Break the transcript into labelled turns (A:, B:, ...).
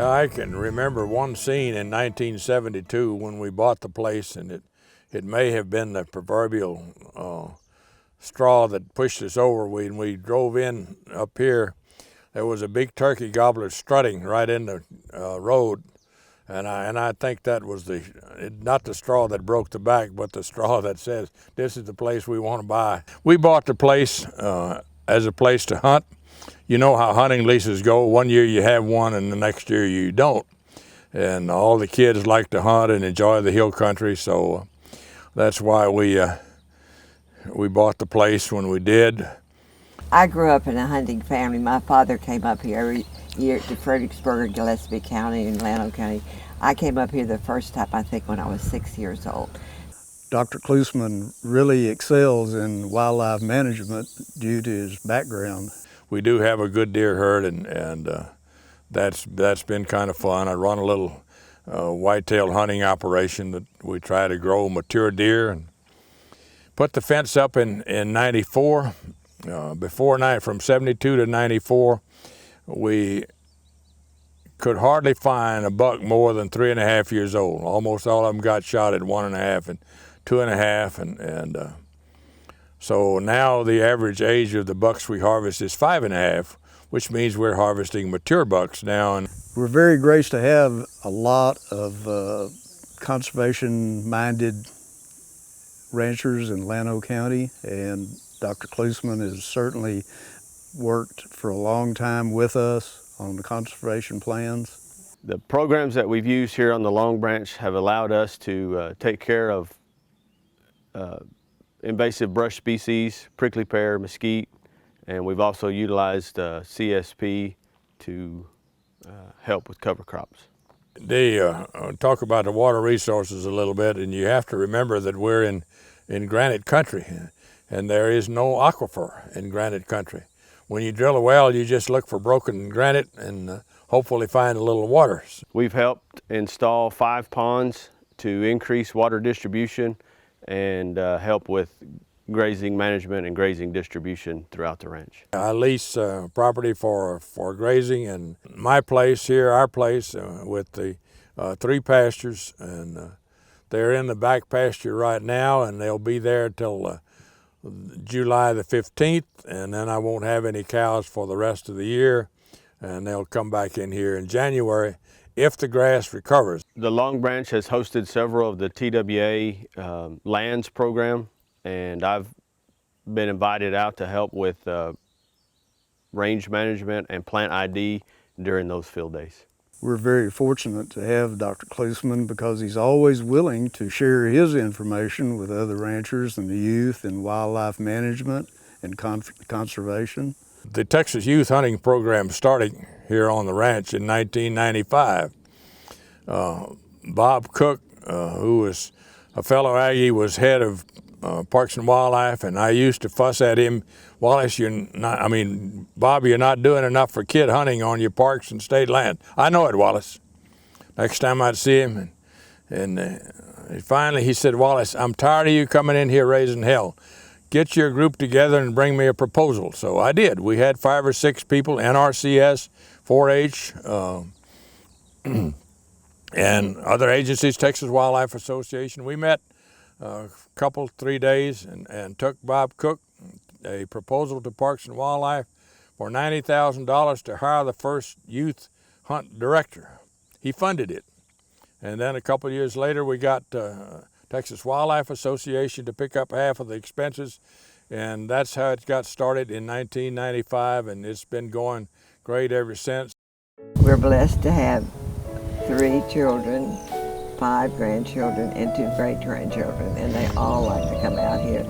A: Yeah, I can remember one scene in 1972 when we bought the place, and it may have been the proverbial straw that pushed us over. When we drove in up here, there was a big turkey gobbler strutting right in the road, and I think that was not the straw that broke the back, but the straw that says, this is the place we want to buy. We bought the place as a place to hunt. You know how hunting leases go. One year you have one and the next year you don't. And all the kids like to hunt and enjoy the hill country, so that's why we bought the place when we did.
B: I grew up in a hunting family. My father came up here every year to Fredericksburg, Gillespie County, and Llano County. I came up here the first time, I think, when I was 6 years old.
C: Dr. Klussman really excels in wildlife management due to his background.
A: We do have a good deer herd, and that's been kind of fun. I run a little whitetail hunting operation that we try to grow mature deer and put the fence up in 94. From 72 to 94, we could hardly find a buck more than 3.5 years old. Almost all of them got shot at 1.5 and 2.5, and so now the average age of the bucks we harvest is 5.5, which means we're harvesting mature bucks now. And
C: we're very graced to have a lot of conservation-minded ranchers in Llano County, and Dr. Klussman has certainly worked for a long time with us on the conservation plans.
D: The programs that we've used here on the Longbranch have allowed us to take care of invasive brush species, prickly pear, mesquite, and we've also utilized CSP to help with cover crops.
A: They talk about the water resources a little bit, and you have to remember that we're in granite country, and there is no aquifer in granite country. When you drill a well, you just look for broken granite and hopefully find a little water.
D: We've helped install 5 ponds to increase water distribution and help with grazing management and grazing distribution throughout the ranch.
A: I lease property for grazing, and my place here, our place, with the 3 pastures, and they're in the back pasture right now, and they'll be there till July the 15th, and then I won't have any cows for the rest of the year, and they'll come back in here in January if the grass recovers.
D: The Longbranch has hosted several of the TWA lands program, and I've been invited out to help with range management and plant ID during those field days.
C: We're very fortunate to have Dr. Klussman because he's always willing to share his information with other ranchers and the youth in wildlife management and conservation.
A: The Texas Youth Hunting Program started here on the ranch in 1995. Bob Cook, who was a fellow Aggie, was head of Parks and Wildlife, and I used to fuss at him, Wallace, Bob, you're not doing enough for kid hunting on your parks and state land. I know it, Wallace. Next time I'd see him, and finally he said, Wallace, I'm tired of you coming in here raising hell. Get your group together and bring me a proposal. So I did. We had 5 or 6 people, NRCS, 4-H, and other agencies, Texas Wildlife Association. We met a couple, 3 days, and took Bob Cook a proposal to Parks and Wildlife for $90,000 to hire the first youth hunt director. He funded it. And then a couple of years later, we got Texas Wildlife Association to pick up half of the expenses, and that's how it got started in 1995, and it's been going great ever since.
B: We're blessed to have 3 children, 5 grandchildren, and 2 great-grandchildren, and they all like to come out here.